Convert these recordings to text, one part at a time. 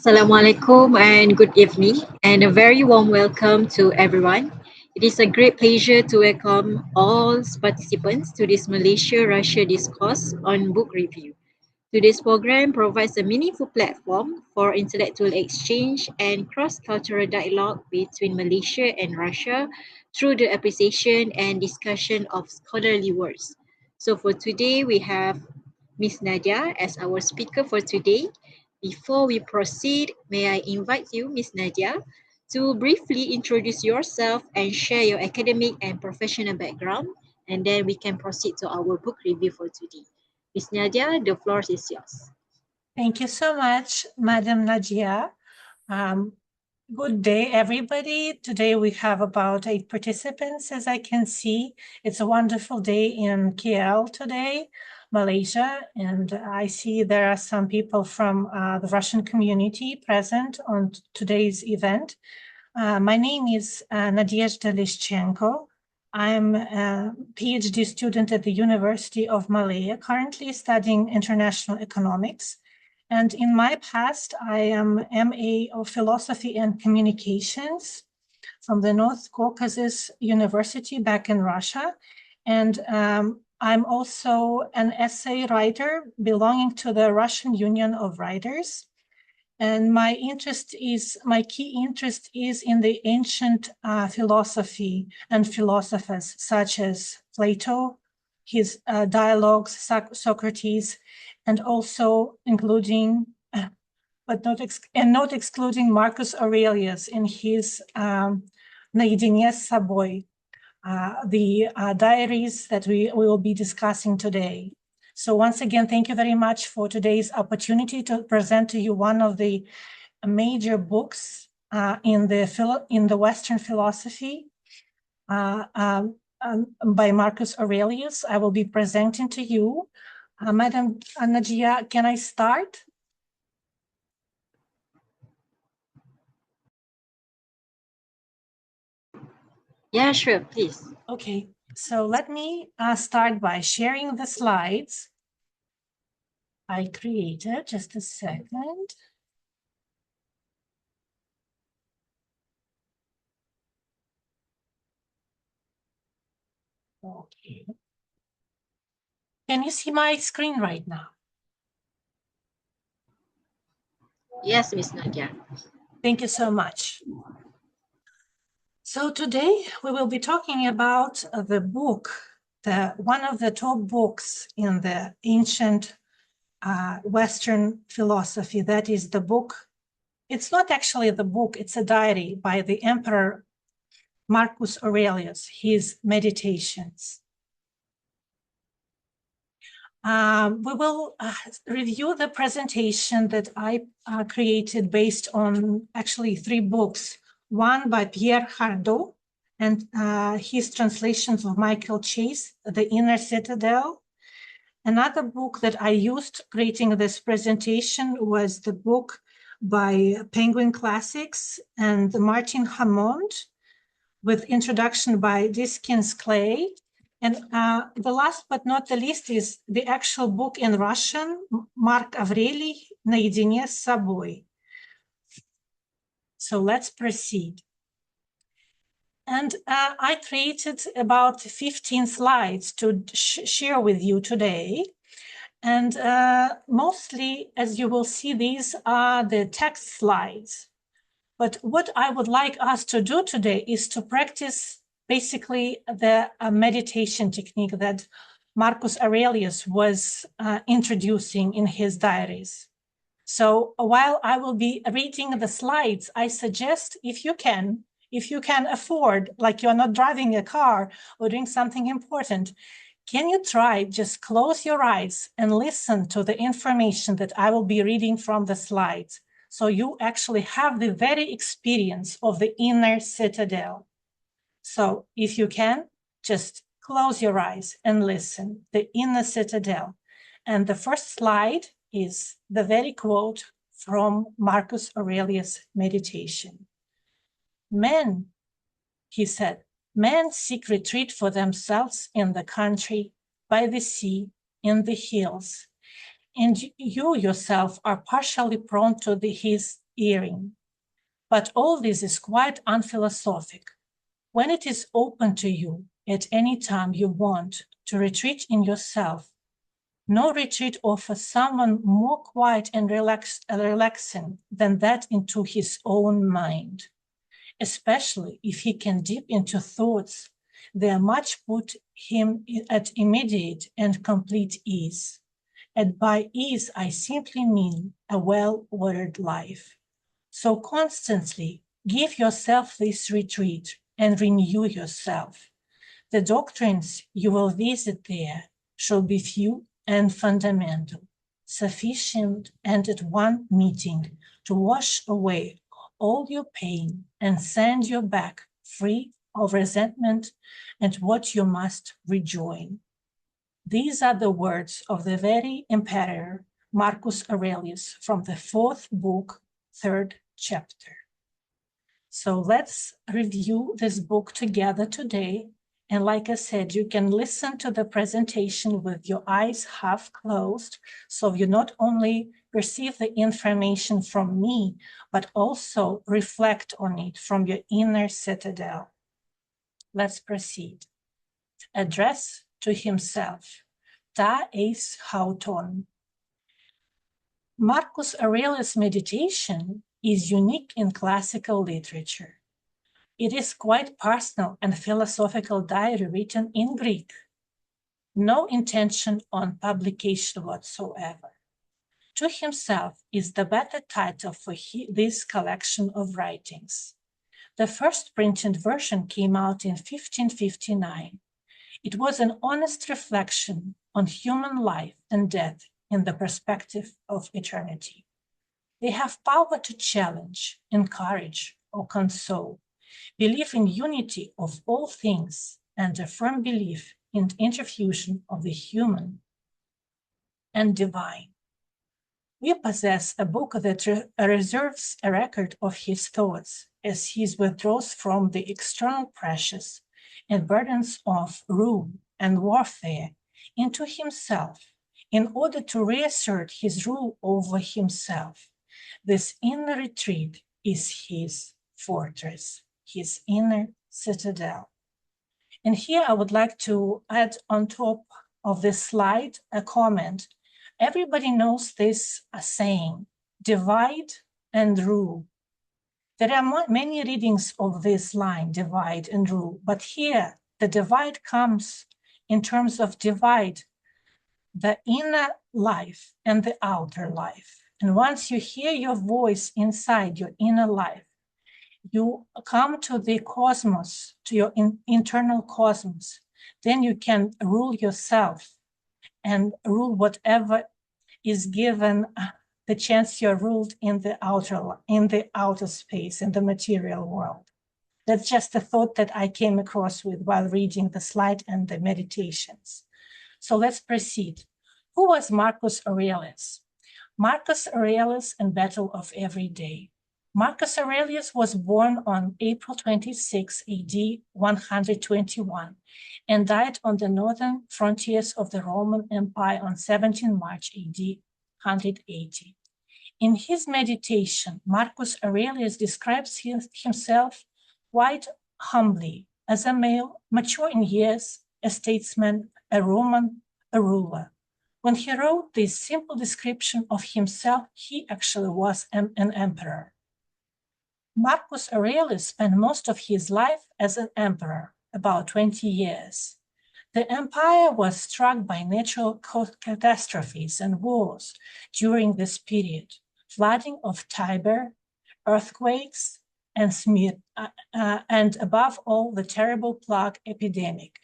Assalamualaikum and good evening, and a very warm welcome to everyone. It is a great pleasure to welcome all participants to this Malaysia-Russia discourse on book review. Today's program provides a meaningful platform for intellectual exchange and cross-cultural dialogue between Malaysia and Russia through the appreciation and discussion of scholarly works. So for today, we have Miss Nadia as our speaker for today. Before we proceed, may I invite you, Miss Nadia, to briefly introduce yourself and share your academic and professional background, and then we can proceed to our book review for today. Miss Nadia, the floor is yours. Thank you so much, Madam Nadia. Good day, everybody. Today we have about 8 participants, as I can see. It's a wonderful day in KL today, Malaysia, and I see there are some people from the Russian community present on today's event. My name is Nadezhda Leshchenko. I'm a PhD student at the University of Malaya, currently studying international economics. And in my past, I am MA of Philosophy and Communications from the North Caucasus University back in Russia. And I'm also an essay writer belonging to the Russian Union of Writers. And my key interest is in the ancient philosophy and philosophers such as Plato, his dialogues, Socrates, and also including, not excluding Marcus Aurelius in his Наедине с собой, the diaries that we will be discussing today. So once again, thank you very much for today's opportunity to present to you one of the major books in the Western philosophy by Marcus Aurelius. I will be presenting to you. Madam Nadia, can I start? Yeah, sure, please. Okay, so let me start by sharing the slides I created. Just a second. Okay. Can you see my screen right now? Yes, Miss Nadia. Thank you so much. So today we will be talking about the book, one of the top books in the ancient Western philosophy. That is the book. It's not actually the book, it's a diary by the Emperor Marcus Aurelius, his Meditations. We will review the presentation that I created based on actually 3 books. One by Pierre Hardot and his translations of Michael Chase, The Inner Citadel. Another book that I used creating this presentation was the book by Penguin Classics and Martin Hammond with introduction by Diskins Clay. And the last but not the least is the actual book in Russian, Mark Avreli, Наедине с собой. So let's proceed. And I created about 15 slides to share with you today. And mostly, as you will see, these are the text slides. But what I would like us to do today is to practice basically the meditation technique that Marcus Aurelius was introducing in his diaries. So while I will be reading the slides, I suggest if you can afford, like you're not driving a car or doing something important, can you try just close your eyes and listen to the information that I will be reading from the slides? So you actually have the very experience of the inner citadel. So if you can, just close your eyes and listen, the inner citadel. And the first slide is the very quote from Marcus Aurelius' Meditation. Men, he said, men seek retreat for themselves in the country, by the sea, in the hills. And you yourself are partially prone to his hearing. But all this is quite unphilosophic. When it is open to you at any time you want to retreat in yourself, no retreat offers someone more quiet and relaxing than that into his own mind, especially if he can dip into thoughts that much put him at immediate and complete ease. And by ease, I simply mean a well-ordered life. So constantly give yourself this retreat and renew yourself. The doctrines you will visit there shall be few and fundamental, sufficient and at one meeting to wash away all your pain and send you back free of resentment and what you must rejoin. These are the words of the very emperor Marcus Aurelius from the 4th book, 3rd chapter. So let's review this book together today. And like I said, you can listen to the presentation with your eyes half closed, so you not only perceive the information from me, but also reflect on it from your inner citadel. Let's proceed. Address to himself. Ta eis hauton. Marcus Aurelius' meditation is unique in classical literature. It is quite personal and philosophical diary written in Greek. No intention on publication whatsoever. To himself is the better title for this collection of writings. The first printed version came out in 1559. It was an honest reflection on human life and death in the perspective of eternity. They have power to challenge, encourage, or console, belief in unity of all things, and a firm belief in interfusion of the human and divine. We possess a book that reserves a record of his thoughts as he withdraws from the external pressures and burdens of rule and warfare into himself in order to reassert his rule over himself. This inner retreat is his fortress, his inner citadel. And here I would like to add on top of this slide a comment. Everybody knows this saying, divide and rule. There are many readings of this line, divide and rule, but here the divide comes in terms of divide the inner life and the outer life. And once you hear your voice inside your inner life, you come to the cosmos, to your internal cosmos, then you can rule yourself and rule whatever is given the chance you're ruled in the outer space, in the material world. That's just a thought that I came across with while reading the slide and the meditations. So let's proceed. Who was Marcus Aurelius? Marcus Aurelius and Battle of Every Day. Marcus Aurelius was born on April 26, AD 121, and died on the northern frontiers of the Roman Empire on 17 March AD 180. In his meditation, Marcus Aurelius describes himself quite humbly as a male, mature in years, a statesman, a Roman, a ruler. When he wrote this simple description of himself, he actually was an emperor. Marcus Aurelius spent most of his life as an emperor, about 20 years. The empire was struck by natural catastrophes and wars during this period, flooding of Tiber, earthquakes, and above all, the terrible plague epidemic.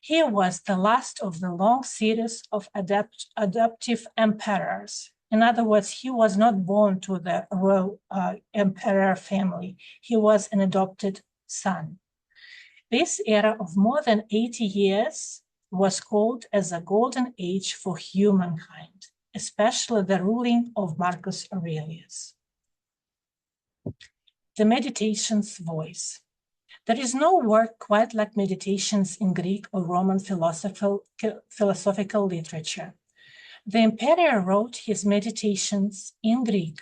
He was the last of the long series of adoptive emperors. In other words, he was not born to the royal emperor family. He was an adopted son. This era of more than 80 years was called as a golden age for humankind, especially the ruling of Marcus Aurelius. The Meditations voice. There is no work quite like Meditations in Greek or Roman philosophical literature. The emperor wrote his Meditations in Greek,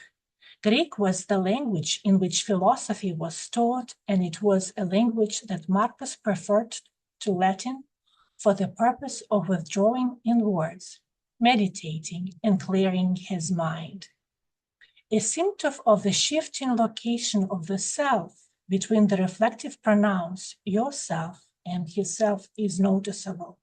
Greek was the language in which philosophy was taught, and it was a language that Marcus preferred to Latin for the purpose of withdrawing inwards, meditating, and clearing his mind. A symptom of the shift in location of the self between the reflective pronouns yourself and himself is noticeable.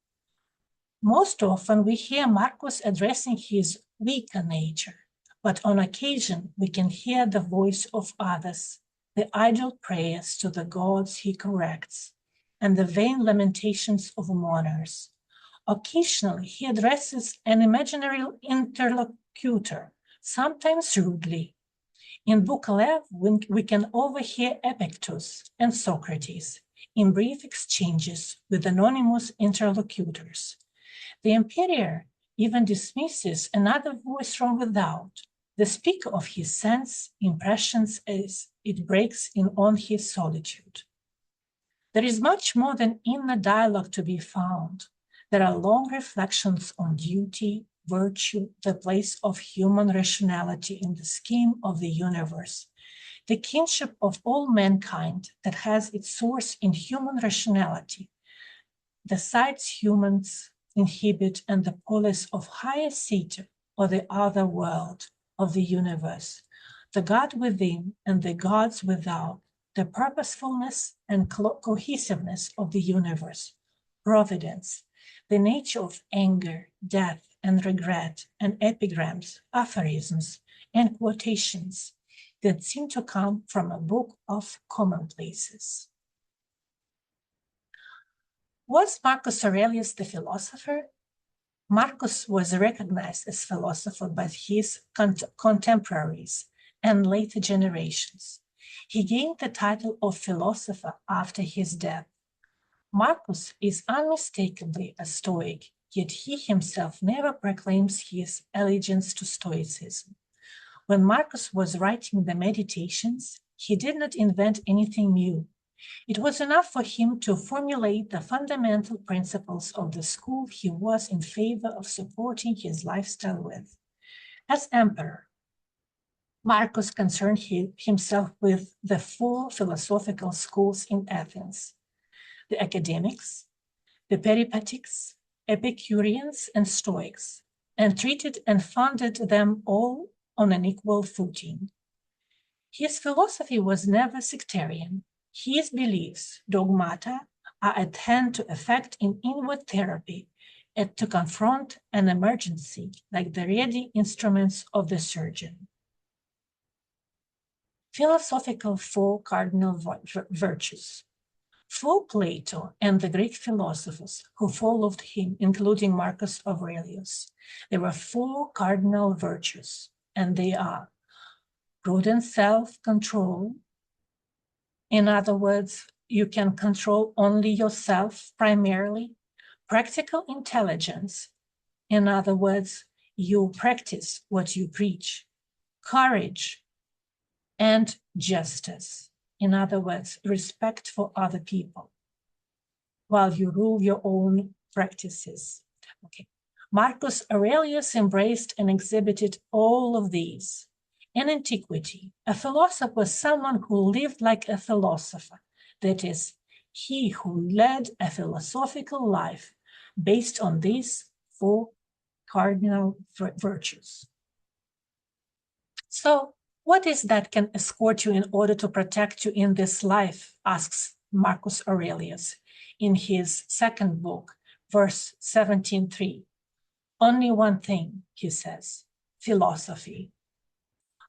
Most often we hear Marcus addressing his weaker nature, but on occasion we can hear the voice of others, the idle prayers to the gods he corrects, and the vain lamentations of mourners. Occasionally he addresses an imaginary interlocutor, sometimes rudely. In Book 11, we can overhear Epictetus and Socrates in brief exchanges with anonymous interlocutors. The emperor even dismisses another voice from without, the speaker of his sense impressions as it breaks in on his solitude. There is much more than inner dialogue to be found. There are long reflections on duty, virtue, the place of human rationality in the scheme of the universe, the kinship of all mankind that has its source in human rationality, the sights humans inhibit and the polis of higher Sita or the other world of the universe, the God within and the gods without, the purposefulness and cohesiveness of the universe, providence, the nature of anger, death, and regret, and epigrams, aphorisms, and quotations that seem to come from a book of commonplaces. Was Marcus Aurelius the philosopher? Marcus was recognized as philosopher by his contemporaries and later generations. He gained the title of philosopher after his death. Marcus is unmistakably a Stoic, yet he himself never proclaims his allegiance to Stoicism. When Marcus was writing the Meditations, he did not invent anything new. It was enough for him to formulate the fundamental principles of the school he was in favor of supporting his lifestyle with. As emperor, Marcus concerned himself with the 4 philosophical schools in Athens: the Academics, the Peripatetics, Epicureans, and Stoics, and treated and funded them all on an equal footing. His philosophy was never sectarian. His beliefs, dogmata, are at hand to effect in inward therapy and to confront an emergency like the ready instruments of the surgeon. Philosophical 4 cardinal virtues. For Plato and the Greek philosophers who followed him, including Marcus Aurelius, there were 4 cardinal virtues, and they are prudent self-control. In other words, you can control only yourself primarily. Practical intelligence. In other words, you practice what you preach. Courage and justice. In other words, respect for other people while you rule your own practices. Okay. Marcus Aurelius embraced and exhibited all of these. In antiquity, a philosopher was someone who lived like a philosopher, that is, he who led a philosophical life based on these 4 cardinal virtues. So, what is that can escort you in order to protect you in this life, asks Marcus Aurelius in his second book, verse 17:3. Only one thing, he says, philosophy.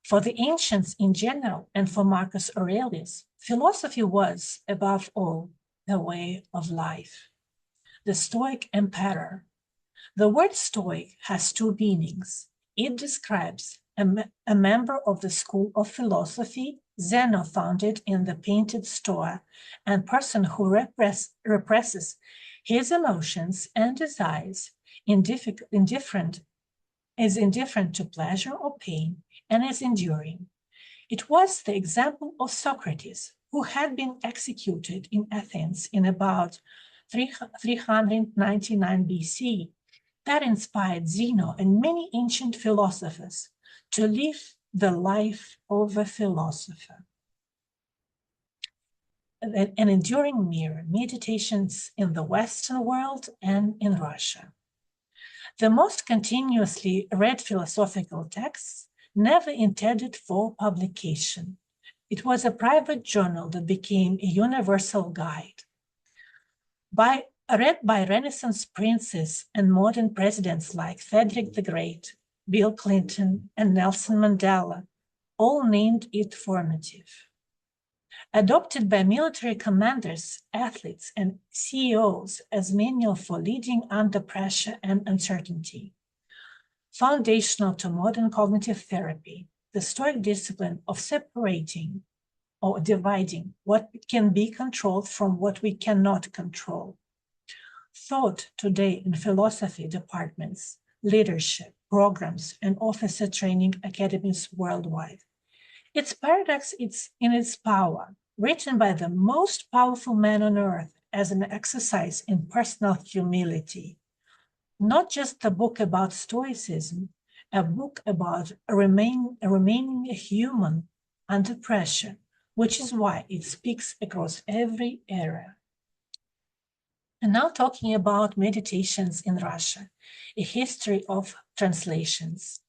For the ancients in general and for Marcus Aurelius, philosophy was, above all, the way of life. The Stoic emperor. The word Stoic has 2 meanings. It describes a member of the school of philosophy Zeno founded in the painted Stoa, and person who represses his emotions and desires, is indifferent to pleasure or pain, and is enduring. It was the example of Socrates, who had been executed in Athens in about 399 BC, that inspired Zeno and many ancient philosophers to live The Life of a Philosopher. An enduring mirror, meditations in the Western world and in Russia. The most continuously read philosophical texts never intended for publication. It was a private journal that became a universal guide. Read by Renaissance princes and modern presidents like Frederick the Great, Bill Clinton, and Nelson Mandela, all named it formative. Adopted by military commanders, athletes, and CEOs as manual for leading under pressure and uncertainty. Foundational to modern cognitive therapy, the Stoic discipline of separating or dividing what can be controlled from what we cannot control. Thought today in philosophy departments, leadership programs, and officer training academies worldwide. Its paradox is in its power, written by the most powerful man on earth as an exercise in personal humility. Not just a book about Stoicism, a book about remaining a human under pressure, which is why it speaks across every era. And now talking about meditations in Russia, a history of translations.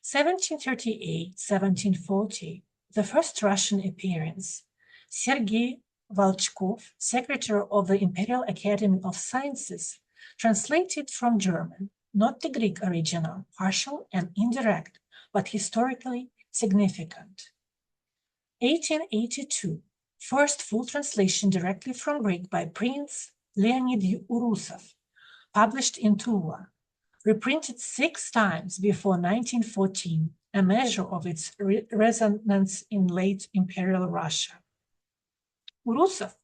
1738-1740, the first Russian appearance. Sergei Volchkov, secretary of the Imperial Academy of Sciences, translated from German, not the Greek original, partial and indirect, but historically significant. 1882, first full translation directly from Greek by Prince Leonid Urusov, published in Tula, reprinted 6 times before 1914, a measure of its resonance in late Imperial Russia. Urusov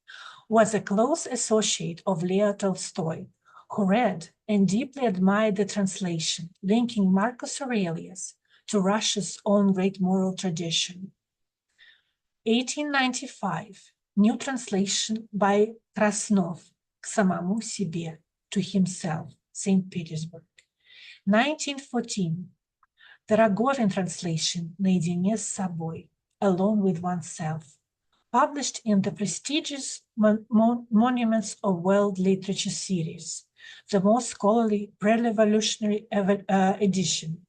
was a close associate of Leo Tolstoy, who read and deeply admired the translation, linking Marcus Aurelius to Russia's own great moral tradition. 1895, new translation by Krasnov, К самому себе, to himself, St. Petersburg. 1914, the Rogovin translation, Наедине с собой, Alone with Oneself, published in the prestigious Monuments of World Literature series, the most scholarly pre-revolutionary edition.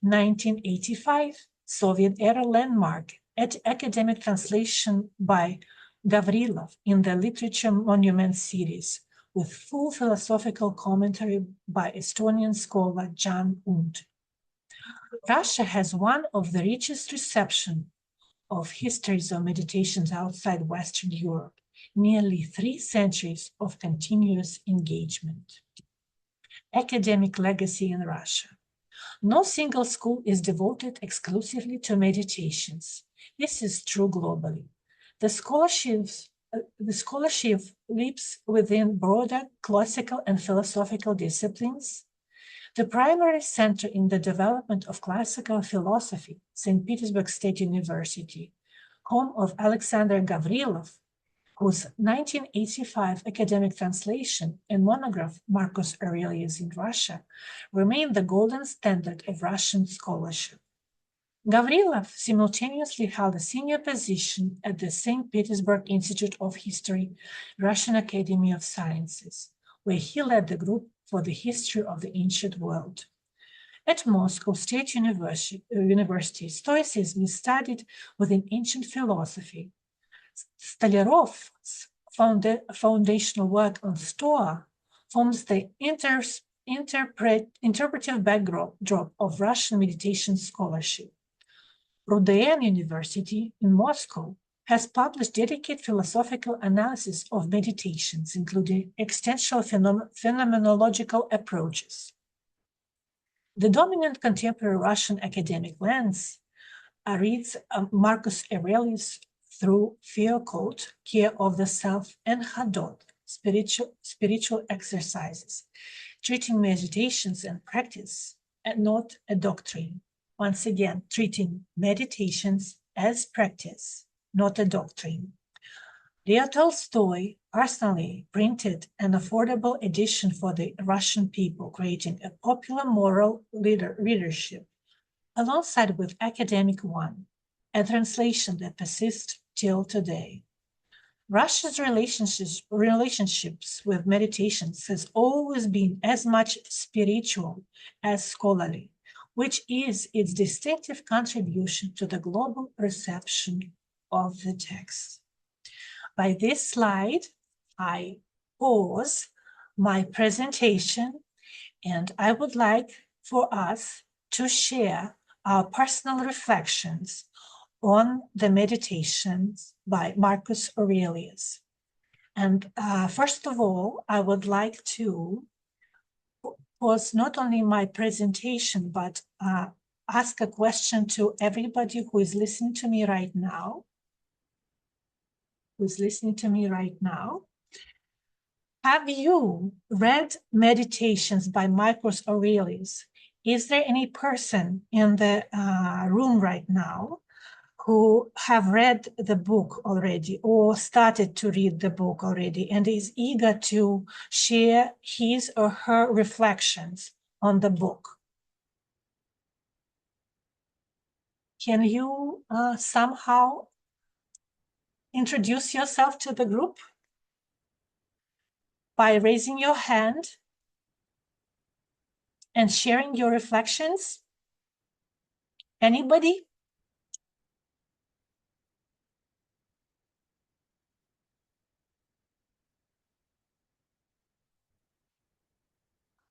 1985, Soviet-era landmark, academic translation by Gavrilov in the Literature Monument series, with full philosophical commentary by Estonian scholar Jan Und. Russia has one of the richest reception of histories of meditations outside Western Europe, nearly 3 centuries of continuous engagement. Academic legacy in Russia. No single school is devoted exclusively to meditations. This is true globally. The scholarship lives within broader classical and philosophical disciplines. The primary center in the development of classical philosophy, St. Petersburg State University, home of Alexander Gavrilov, whose 1985 academic translation and monograph, Marcus Aurelius in Russia, remain the golden standard of Russian scholarship. Gavrilov simultaneously held a senior position at the St. Petersburg Institute of History, Russian Academy of Sciences, where he led the group for the history of the ancient world. At Moscow State University, Stoicism is studied within ancient philosophy. Stolerov's foundational work on Stoa forms the interpretive backdrop of Russian meditation scholarship. Rudayan University in Moscow has published dedicated philosophical analysis of meditations, including existential phenomenological approaches. The dominant contemporary Russian academic lens reads Marcus Aurelius through Theocolt, Care of the Self, and Hadot, spiritual exercises, treating meditations and practice and not a doctrine. Once again, treating meditations as practice, not a doctrine. Leo Tolstoy personally printed an affordable edition for the Russian people, creating a popular moral readership. alongside with academic one, a translation that persists till today. Russia's relationships with meditations has always been as much spiritual as scholarly, which is its distinctive contribution to the global reception of the text. By this slide, I pause my presentation, and I would like for us to share our personal reflections on the Meditations by Marcus Aurelius. And first of all, I would like to pause not only my presentation, but ask a question to everybody who is listening to me right now. Have you read Meditations by Marcus Aurelius? Is there any person in the room right now who have read the book already or started to read the book already and is eager to share his or her reflections on the book? Can you somehow introduce yourself to the group by raising your hand and sharing your reflections? Anybody?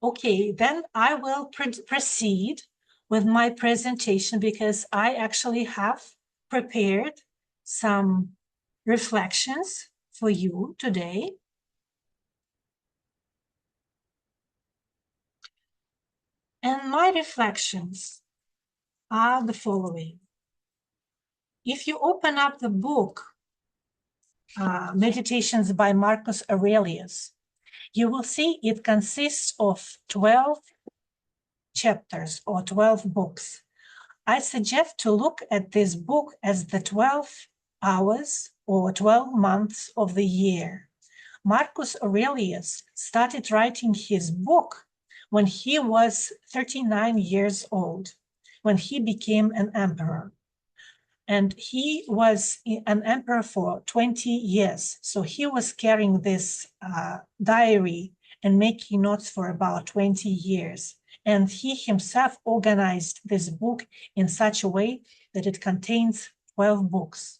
Okay, then I will proceed with my presentation because I actually have prepared some reflections for you today. And my reflections are the following. If you open up the book, Meditations by Marcus Aurelius, you will see it consists of 12 chapters or 12 books. I suggest to look at this book as the 12 hours or 12 months of the year. Marcus Aurelius started writing his book when he was 39 years old, when he became an emperor. And he was an emperor for 20 years. So he was carrying this diary and making notes for about 20 years. And he himself organized this book in such a way that it contains 12 books.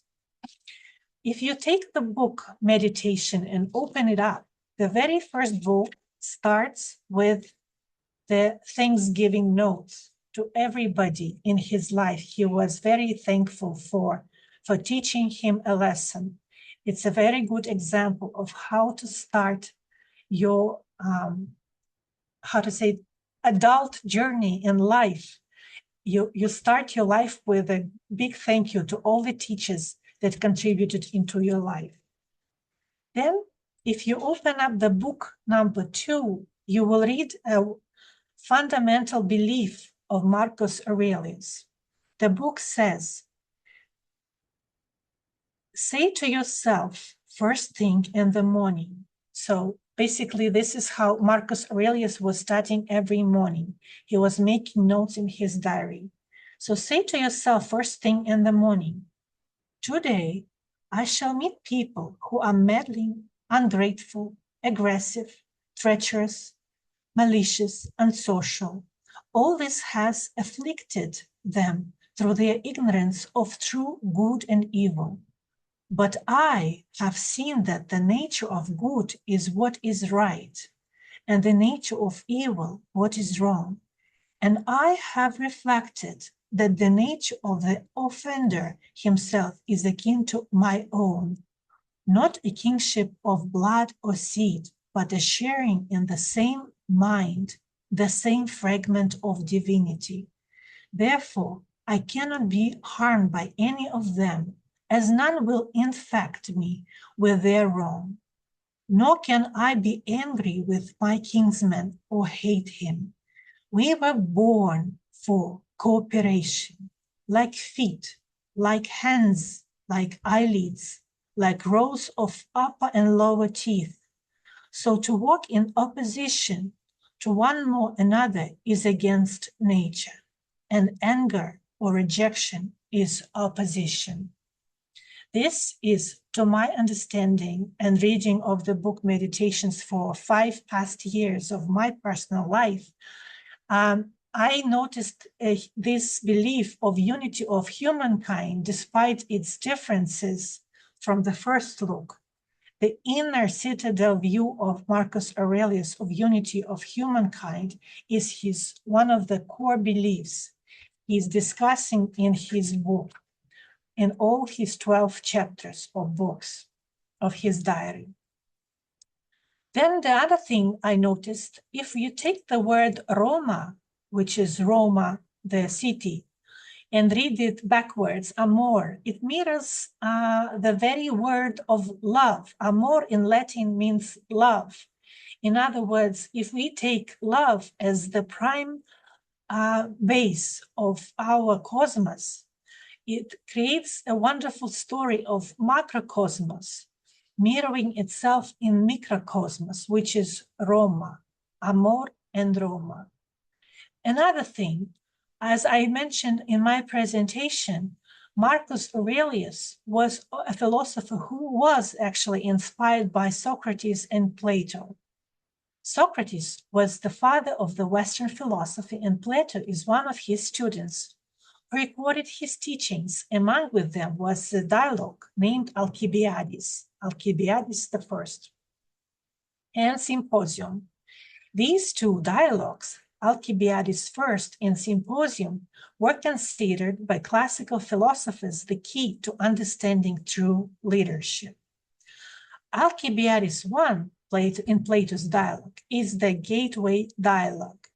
If you take the book Meditation and open it up, the very first book starts with the Thanksgiving notes to everybody in his life. He was very thankful for teaching him a lesson. It's a very good example of how to start your, adult journey in life. You start your life with a big thank you to all the teachers that contributed into your life. Then, if you open up the book number 2, you will read a fundamental belief of Marcus Aurelius. The book says, say to yourself first thing in the morning. So basically, this is how Marcus Aurelius was starting every morning. He was making notes in his diary. So say to yourself first thing in the morning, today I shall meet people who are meddling, ungrateful, aggressive, treacherous, malicious, unsocial. All this has afflicted them through their ignorance of true good and evil. But I have seen that the nature of good is what is right, and the nature of evil what is wrong. And I have reflected that the nature of the offender himself is akin to my own, not a kingship of blood or seed, but a sharing in the same mind, the same fragment of divinity. Therefore, I cannot be harmed by any of them, as none will infect me with their wrong. Nor can I be angry with my kinsman or hate him. We were born for cooperation, like feet, like hands, like eyelids, like rows of upper and lower teeth. So to walk in opposition to one more another is against nature. and anger or rejection is opposition. This is, to my understanding and reading of the book Meditations for 5 past years of my personal life, I noticed this belief of unity of humankind despite its differences from the first look. The inner citadel view of Marcus Aurelius of unity of humankind is one of the core beliefs he's discussing in his book, in all his 12 chapters of books of his diary. Then the other thing I noticed, if you take the word Roma, which is Roma, the city, and read it backwards, amor, it mirrors the very word of love. Amor in Latin means love. In other words, if we take love as the prime base of our cosmos, it creates a wonderful story of macrocosmos, mirroring itself in microcosmos, which is Roma, amor and Roma. Another thing, as I mentioned in my presentation, Marcus Aurelius was a philosopher who was actually inspired by Socrates and Plato. Socrates was the father of the Western philosophy, and Plato is one of his students who recorded his teachings. Among with them was a dialogue named Alcibiades I, and Symposium. These two dialogues, Alcibiades first and Symposium, were considered by classical philosophers the key to understanding true leadership. Alcibiades I, in Plato's dialogue, is the gateway dialogue.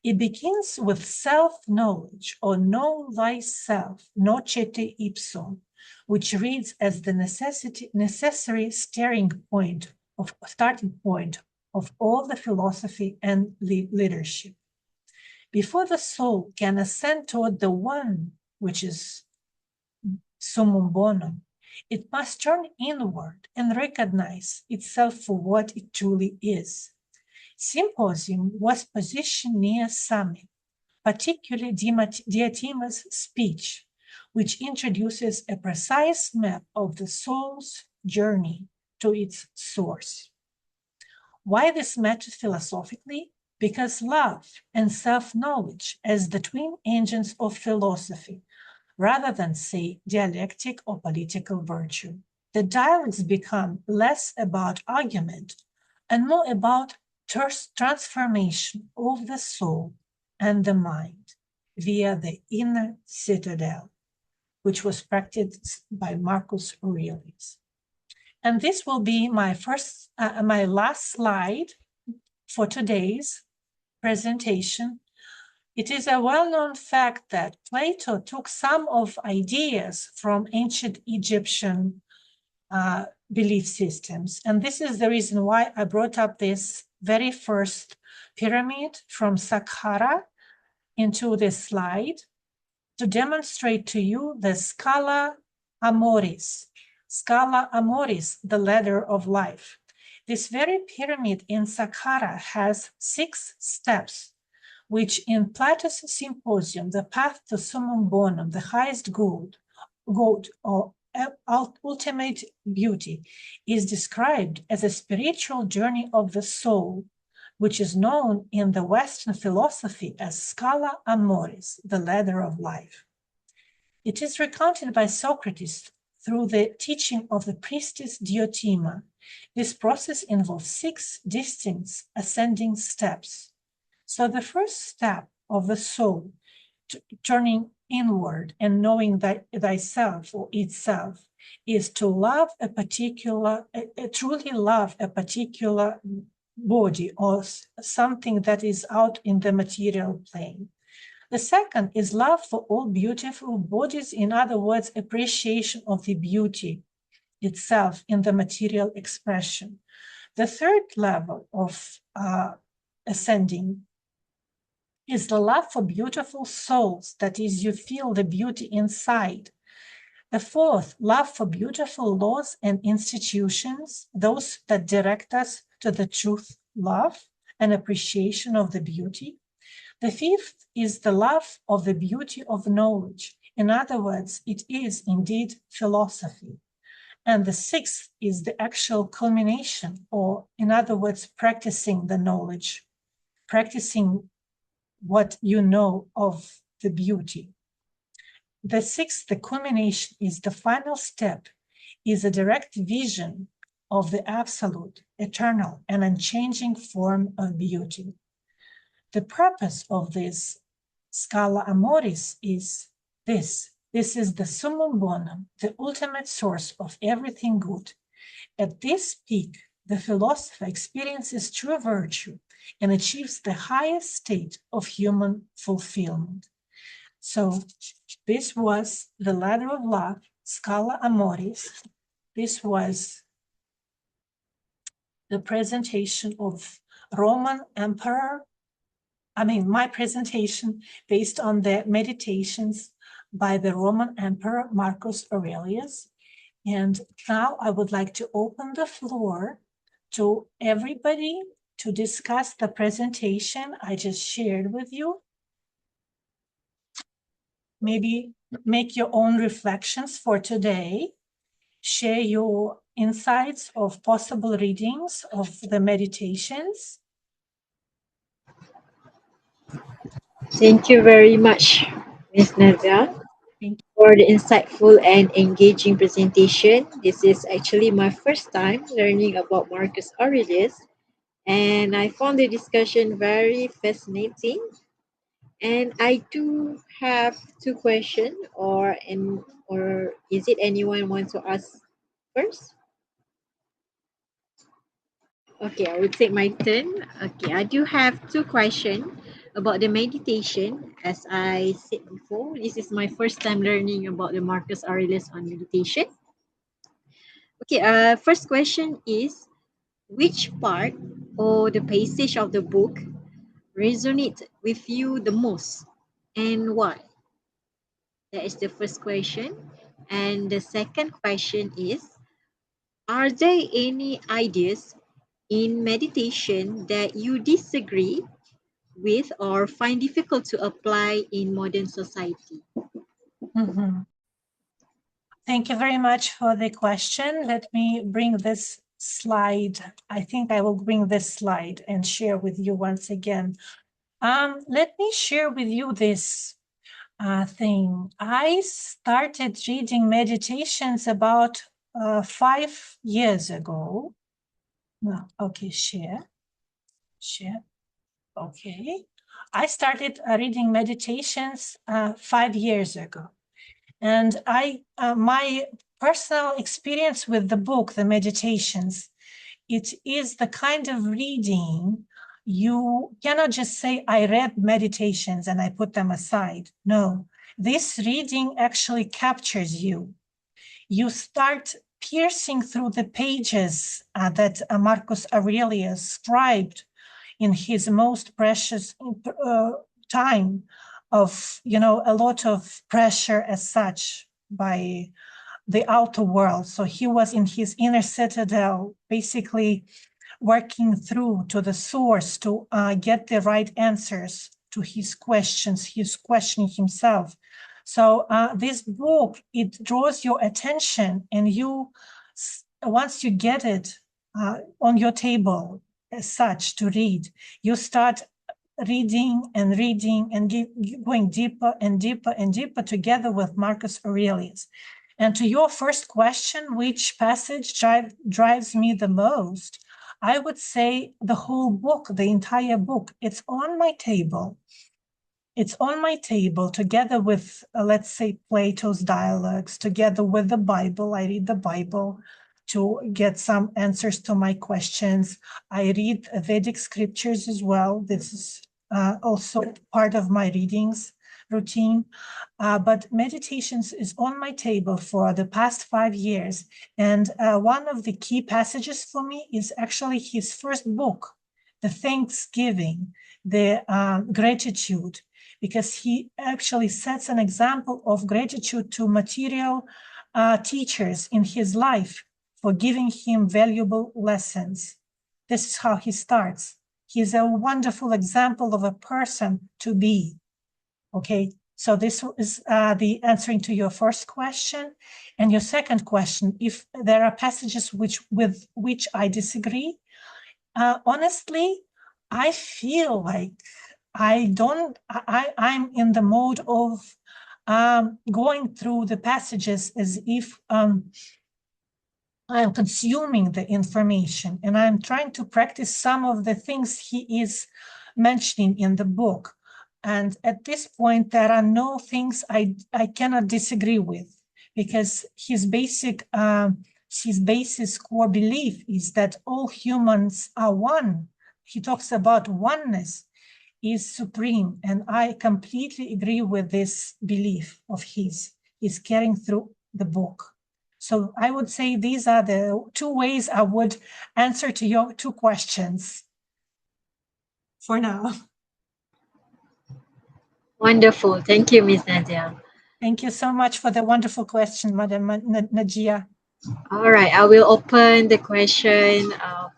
It begins with self-knowledge, or know thyself, nocete ipsum, which reads as the necessary starting point of all the philosophy and leadership. Before the soul can ascend toward the one, which is summum bonum, it must turn inward and recognize itself for what it truly is. Symposium was positioned near summit, particularly Diotima's speech, which introduces a precise map of the soul's journey to its source. Why this matters philosophically? Because love and self-knowledge as the twin engines of philosophy, rather than, say, dialectic or political virtue. The dialogues become less about argument and more about transformation of the soul and the mind via the inner citadel, which was practiced by Marcus Aurelius. And this will be my last slide for today's presentation. It is a well-known fact that Plato took some of ideas from ancient Egyptian belief systems. And this is the reason why I brought up this very first pyramid from Saqqara into this slide to demonstrate to you the Scala Amoris. Scala Amoris, the ladder of life. This very pyramid in Saqqara has 6 steps, which in Plato's Symposium, the path to summum bonum, the highest good or ultimate beauty, is described as a spiritual journey of the soul, which is known in the Western philosophy as Scala Amoris, the ladder of life. It is recounted by Socrates through the teaching of the priestess Diotima. This process involves 6 distinct ascending steps. So the first step of the soul, turning inward and knowing that thyself or itself, is to love truly love a particular body or something that is out in the material plane. The second is love for all beautiful bodies, in other words, appreciation of the beauty itself in the material expression. The third level of ascending is the love for beautiful souls, that is, you feel the beauty inside. The fourth, love for beautiful laws and institutions, those that direct us to the truth, love, and appreciation of the beauty. The fifth is the love of the beauty of knowledge. In other words, it is indeed philosophy. And the sixth is the actual culmination, or in other words, practicing the knowledge, practicing what you know of the beauty. The sixth, the culmination, is the final step, is a direct vision of the absolute, eternal, and unchanging form of beauty. The purpose of this Scala Amoris is this. This is the summum bonum, the ultimate source of everything good. At this peak, the philosopher experiences true virtue and achieves the highest state of human fulfillment. So this was the ladder of love, Scala Amoris. This was the presentation of Roman Emperor. My presentation based on the meditations by the Roman Emperor Marcus Aurelius. And now I would like to open the floor to everybody to discuss the presentation I just shared with you. Maybe make your own reflections for today. Share your insights of possible readings of the meditations. Thank you very much, Ms. Nadezhda, Thank for the insightful and engaging presentation. This is actually my first time learning about Marcus Aurelius, and I found the discussion very fascinating. And I do have two questions, or is it anyone wants to ask first? Okay, I will take my turn. Okay, I do have two questions about the meditation. As I said before, this is my first time learning about the Marcus Aurelius on meditation. Okay, first question is, which part or the passage of the book resonate with you the most and why? That is the first question. And the second question is, are there any ideas in meditation that you disagree with or find difficult to apply in modern society? you. Thank you very much for the question. Let me bring this slide. I think I will bring this slide and share with you once again. Let me share with you this thing. I started reading meditations about 5 years ago. No, okay, share. Okay. I started reading meditations 5 years ago. And my personal experience with the book, the meditations, it is the kind of reading you cannot just say, I read meditations and I put them aside. No, this reading actually captures you. You start piercing through the pages that Marcus Aurelius scribed in his most precious time of, a lot of pressure as such by the outer world. So he was in his inner citadel, basically working through to the source to get the right answers to his questions. He's questioning himself. So this book, it draws your attention, and once you get it on your table as such to read, you start reading and going deeper and deeper and deeper together with Marcus Aurelius. And to your first question, which passage drives me the most, I would say the whole book, the entire book. It's on my table. It's on my table together with, let's say, Plato's dialogues, together with the Bible. I read the Bible to get some answers to my questions. I read Vedic scriptures as well. This is also part of my readings routine. But meditations is on my table for the past 5 years. And one of the key passages for me is actually his first book, the Thanksgiving, the gratitude, because he actually sets an example of gratitude to material teachers in his life for giving him valuable lessons. This is how he starts. He's a wonderful example of a person to be. Okay, so this is the answering to your first question. And your second question, if there are passages with which I disagree, honestly, I feel like I'm in the mode of going through the passages as if I'm consuming the information, and I'm trying to practice some of the things he is mentioning in the book. And at this point, there are no things I cannot disagree with, because his basis core belief is that all humans are one. He talks about oneness is supreme, and I completely agree with this belief of his. Is carrying through the book. So I would say these are the two ways I would answer to your two questions for now. Wonderful. Thank you, Ms. Nadia. Thank you so much for the wonderful question, Madam Najia. All right, I will open the question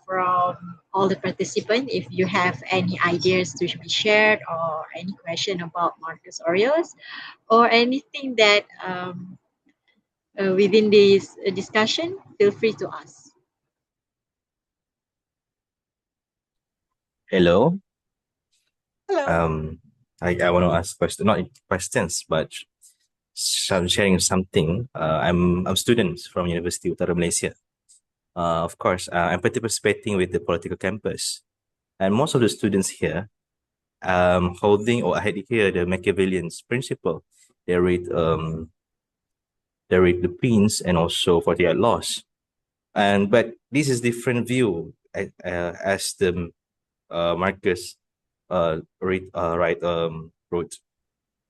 from all the participants. If you have any ideas to be shared or any question about Marcus Aurelius or anything that within this discussion, feel free to ask. Hello. Hello. I want to ask questions, not questions, but sharing something. I'm a student from University Utara Malaysia. Of course, I'm participating with the political campus, and most of the students here, holding or adhere the Machiavellian's principle. They read the Prince and also 48 Laws, but this is different view as the Marcus wrote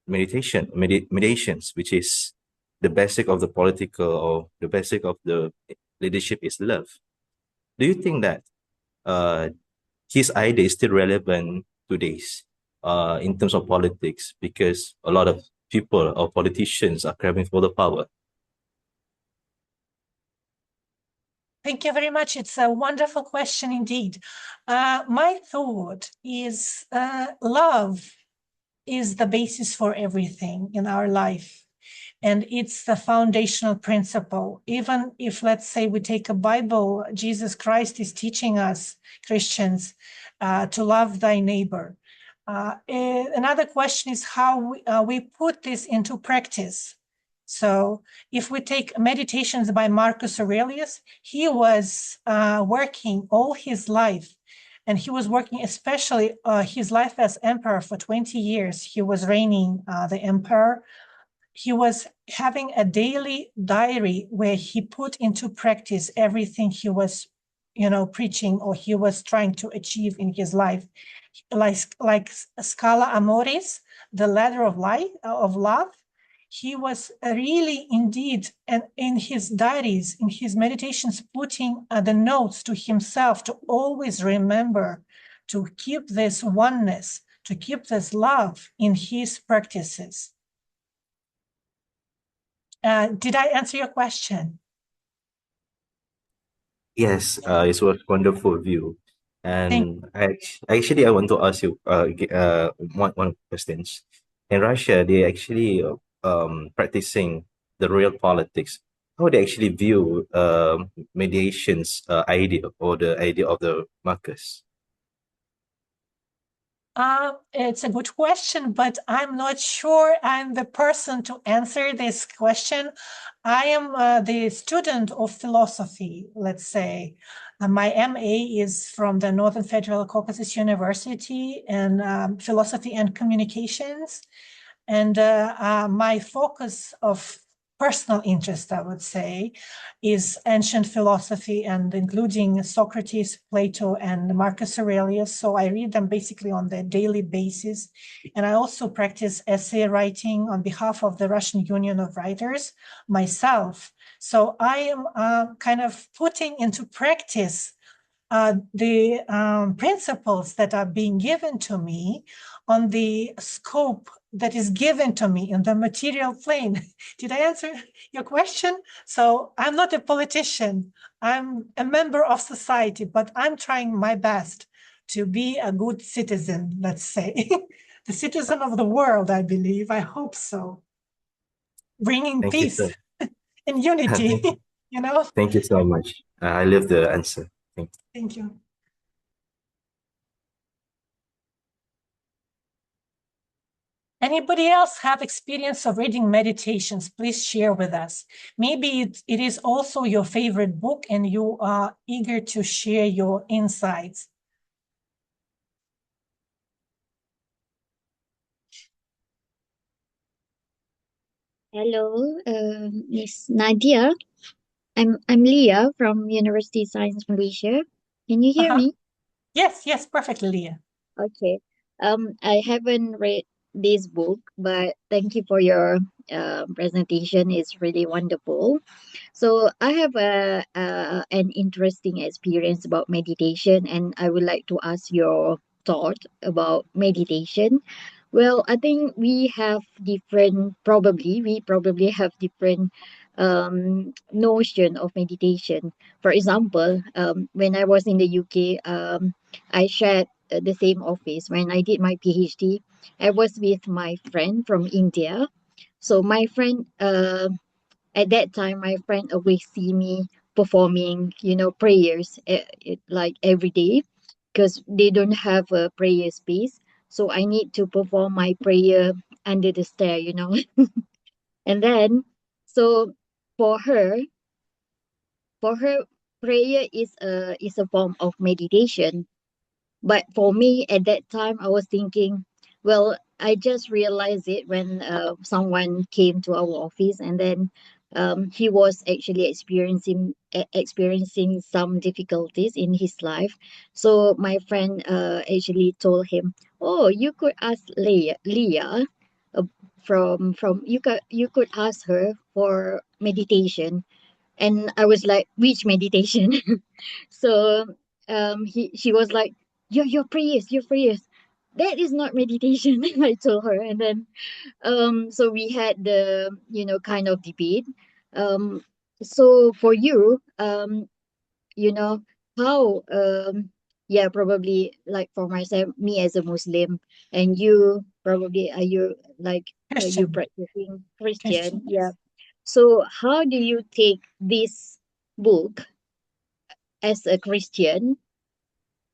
meditations, which is the basic of the political or the basic of the leadership is love. Do you think that his idea is still relevant today in terms of politics, because a lot of people or politicians are craving for the power? Thank you very much. It's a wonderful question indeed. My thought is love is the basis for everything in our life. And it's the foundational principle. Even if, let's say, we take a Bible, Jesus Christ is teaching us, Christians, to love thy neighbor. Another question is how we put this into practice. So if we take Meditations by Marcus Aurelius, he was working all his life, and he was working especially his life as emperor for 20 years. He was reigning the emperor. He was having a daily diary where he put into practice everything he was, preaching or he was trying to achieve in his life. Like Scala Amoris, the ladder of love, he was really indeed, and in his diaries, in his meditations, putting the notes to himself to always remember to keep this oneness, to keep this love in his practices. Did I answer your question? Yes, it was wonderful view. And I want to ask you one question. In Russia, they actually practicing the real politics. How they actually view mediation's idea or the idea of the Marcus? It's a good question, but I'm not sure I'm the person to answer this question. I am the student of philosophy, let's say. My MA is from the Northern Federal Caucasus University in philosophy and communications. And my focus of personal interest, I would say, is ancient philosophy, and including Socrates, Plato, and Marcus Aurelius. So I read them basically on the daily basis. And I also practice essay writing on behalf of the Russian Union of Writers myself. So I am kind of putting into practice the principles that are being given to me on the scope that is given to me in the material plane. Did I answer your question? So I'm not a politician. I'm a member of society, but I'm trying my best to be a good citizen, let's say. The citizen of the world, I believe. I hope so. Bringing Thank you peace so. and unity, Thank you. you know? Thank you so much. I love the answer. Thank you. Thank you. Anybody else have experience of reading meditations? Please share with us. Maybe it is also your favorite book and you are eager to share your insights. Hello, Miss Nadia. I'm Leah from University Science Malaysia. Can you hear me? Yes, perfectly, Leah. Okay. I haven't read this book, but thank you for your presentation. It's really wonderful. So I have an interesting experience about meditation, and I would like to ask your thought about meditation. Well, I think we probably have different notion of meditation. For example, when I was in the UK, I shared the same office when I did my PhD. I was with my friend from India. So my friend, at that time, my friend always see me performing, prayers like every day because they don't have a prayer space. So I need to perform my prayer under the stair. And then, so for her, for her, prayer is a form of meditation. But for me, at that time, I was thinking, well, I just realized it when someone came to our office, and then he was actually experiencing some difficulties in his life. So my friend actually told him, "Oh, you could ask Leah, uh, from you could ask her for meditation." And I was like, "Which meditation?" So she was like, your prayers, your prayers, that is not meditation. I told her. And then so we had the kind of debate. So for you, you know how yeah, probably like for myself, me as a Muslim, and you probably are you like are you Christian. practicing Christian? Christian, Yeah. yes. So how do you take this book as a Christian,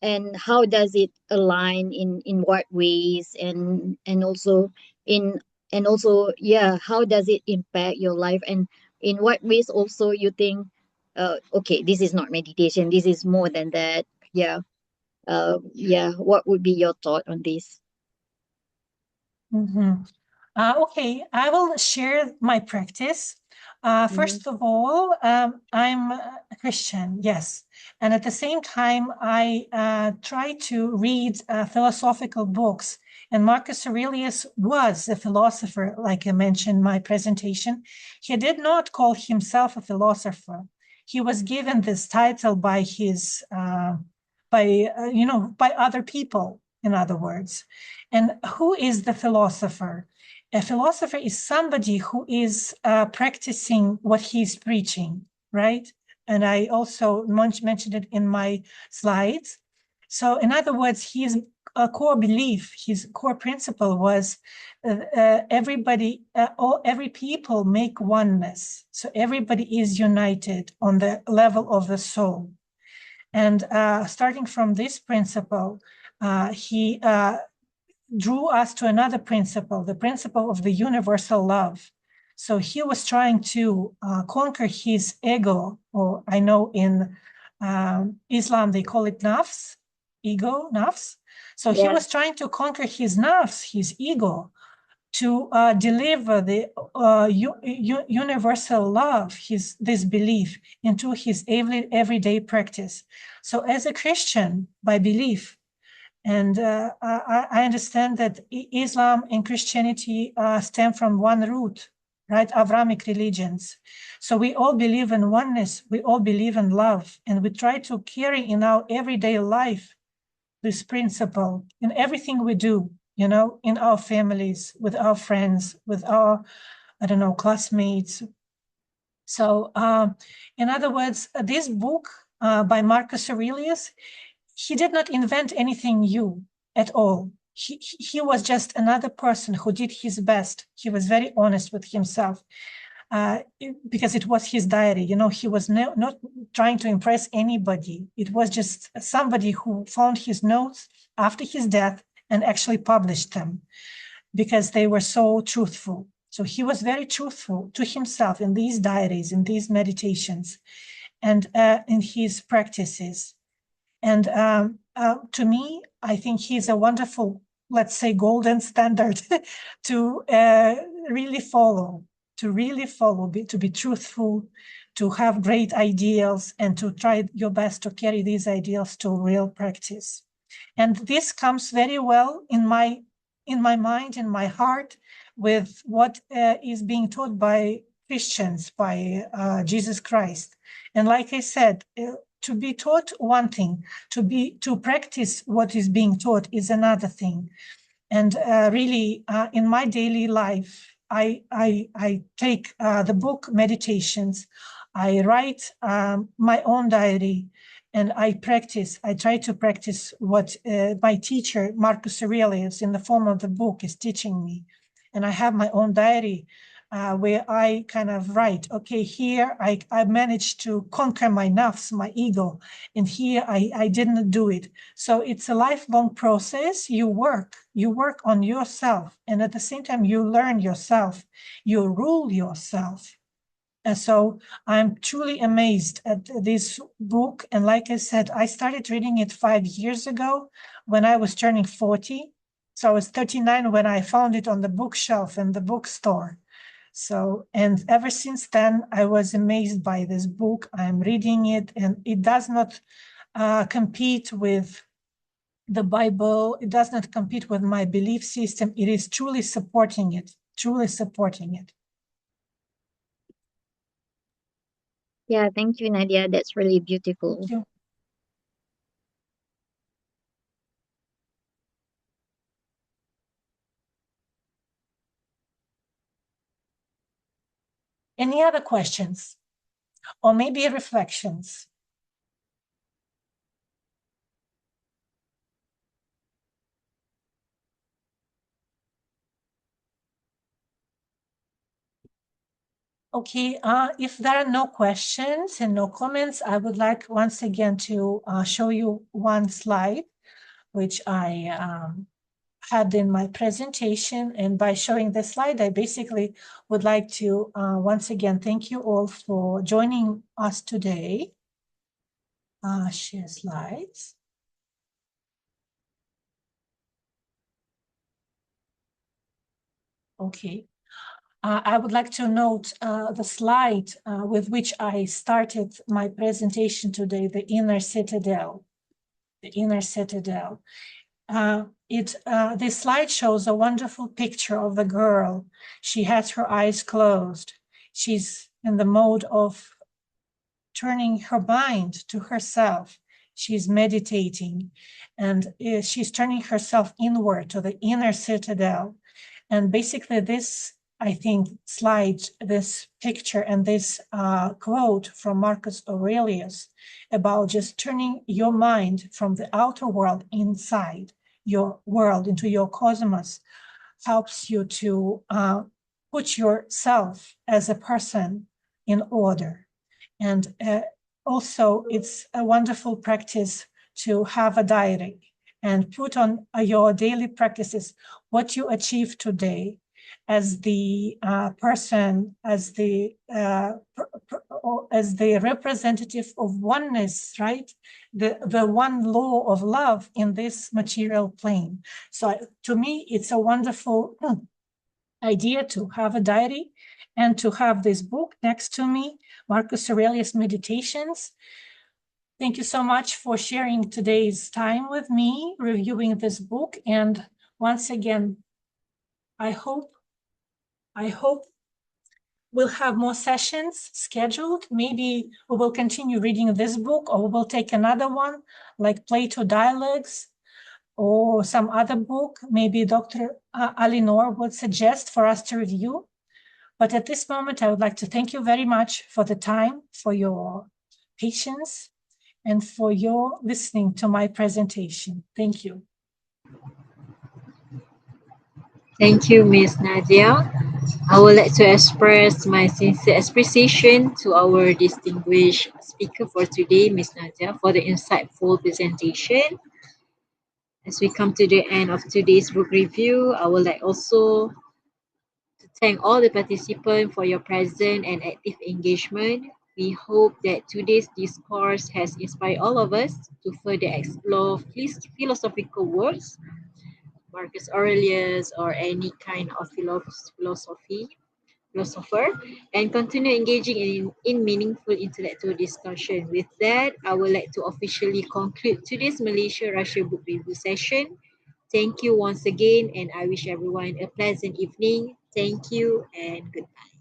and how does it align in what ways, and also in and also, yeah, how does it impact your life, and in what ways also you think okay, this is not meditation, this is more than that. Yeah. Yeah, what would be your thought on this? Mm-hmm. Okay, I will share my practice. Mm-hmm. First of all, I'm a Christian, yes. And at the same time, I try to read philosophical books. And Marcus Aurelius was a philosopher, like I mentioned in my presentation. He did not call himself a philosopher. He was given this title by by other people, in other words. And who is the philosopher? A philosopher is somebody who is practicing what he's preaching, right? And I also mentioned it in my slides. So, in other words, his core belief, his core principle was every people make oneness. So everybody is united on the level of the soul. And starting from this principle, he drew us to another principle, the principle of the universal love. So he was trying to conquer his ego, or I know in Islam they call it nafs, ego, nafs. So he Yeah. was trying to conquer his nafs, his ego, to deliver the universal love, this belief, into his everyday practice. So as a Christian by belief, and I understand that Islam and Christianity stem from one root, right? Avramic religions. So we all believe in oneness, we all believe in love, and we try to carry in our everyday life this principle in everything we do, in our families, with our friends, with our, I don't know, classmates. So in other words, this book by Marcus Aurelius, he did not invent anything new at all. He was just another person who did his best. He was very honest with himself. Because it was his diary, he was not trying to impress anybody. It was just somebody who found his notes after his death and actually published them because they were so truthful. So he was very truthful to himself in these diaries, in these meditations, and in his practices. And to me, I think he's a wonderful, let's say, golden standard to really follow, to be truthful, to have great ideals, and to try your best to carry these ideals to real practice. And this comes very well in my mind, in my heart, with what is being taught by Christians, by Jesus Christ. And like I said, to be taught one thing, to practice what is being taught is another thing. And really, in my daily life, I take the book Meditations, I write my own diary, and I try to practice what my teacher, Marcus Aurelius, in the form of the book is teaching me. And I have my own diary where I kind of write, okay, here I managed to conquer my nafs, my ego, and here I didn't do it. So it's a lifelong process. You work on yourself, and at the same time, you learn yourself, you rule yourself. And so I'm truly amazed at this book. And like I said, I started reading it 5 years ago when I was turning 40. So I was 39 when I found it on the bookshelf in the bookstore. So, and ever since then, I was amazed by this book. I'm reading it, and it does not compete with the Bible. It does not compete with my belief system. It is truly supporting it, truly supporting it. Yeah, thank you, Nadia. That's really beautiful. Thank you. Any other questions? Or maybe reflections? Okay, if there are no questions and no comments, I would like once again to show you one slide, which I had in my presentation. And by showing this slide, I basically would like to once again thank you all for joining us today. Share slides. Okay. I would like to note the slide with which I started my presentation today, the inner citadel. The inner citadel. This slide shows a wonderful picture of the girl. She has her eyes closed. She's in the mode of turning her mind to herself. She's meditating, and she's turning herself inward to the inner citadel. And basically this, I think, slide, this picture and this quote from Marcus Aurelius about just turning your mind from the outer world inside your world, into your cosmos, helps you to put yourself as a person in order. And also, it's a wonderful practice to have a diary and put on your daily practices what you achieved today as the person, as the representative of oneness, right? The one law of love in this material plane. So to me, it's a wonderful idea to have a diary and to have this book next to me, Marcus Aurelius Meditations. Thank you so much for sharing today's time with me, reviewing this book. And once again, I hope we'll have more sessions scheduled. Maybe we will continue reading this book, or we will take another one, like Plato Dialogues, or some other book. Maybe Dr. Alinor would suggest for us to review. But at this moment, I would like to thank you very much for the time, for your patience, and for your listening to my presentation. Thank you. Thank you, Ms. Nadia. I would like to express my sincere appreciation to our distinguished speaker for today, Ms. Nadia, for the insightful presentation. As we come to the end of today's book review, I would like also to thank all the participants for your present and active engagement. We hope that today's discourse has inspired all of us to further explore philosophical works, Marcus Aurelius, or any kind of philosopher, and continue engaging in meaningful intellectual discussion. With that, I would like to officially conclude today's Malaysia-Russia book review session. Thank you once again, and I wish everyone a pleasant evening. Thank you and goodbye.